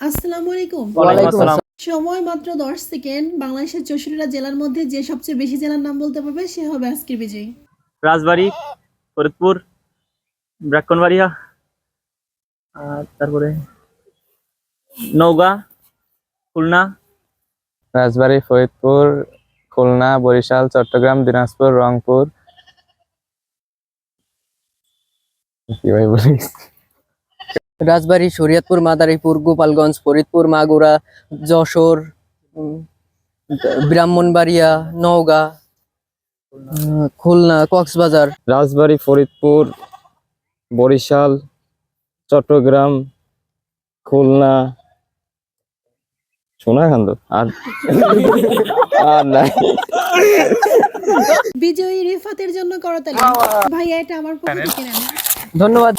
আসসালামু আলাইকুম। ওয়ালাইকুম আসসালাম। সময় মাত্র ১০ সেকেন্ড। বাংলাদেশের ৬৪টা জেলার মধ্যে যে সবচেয়ে বেশি জেলার নাম বলতে পারবে সে হবে আজকের বিজয়ী। রাজবাড়ী, ফরিদপুর, ব্রাহ্মণবাড়িয়া, আর তারপরে নওগাঁ, খুলনা। রাজবাড়ী, ফরিদপুর, খুলনা, বরিশাল, চট্টগ্রাম, দিনাজপুর, রংপুর। কি ভাই বলি? রাজবাড়ী, শরীয়তপুর, মাদারীপুর, গোপালগঞ্জ, ফরিদপুর, মাগুরা, যশোর, উম, ব্রাহ্মণবাড়িয়া, নওগাঁ, খুলনা, কক্সবাজার। রাজবাড়ী, ফরিদপুর, বরিশাল, চট্টগ্রাম, খুলনা, সোনাকান্দ আর আর নাই। বিজয়ী রিফাতের জন্য করতালি। ভাইয়া এটা আমার পক্ষ থেকে নেন। ধন্যবাদ।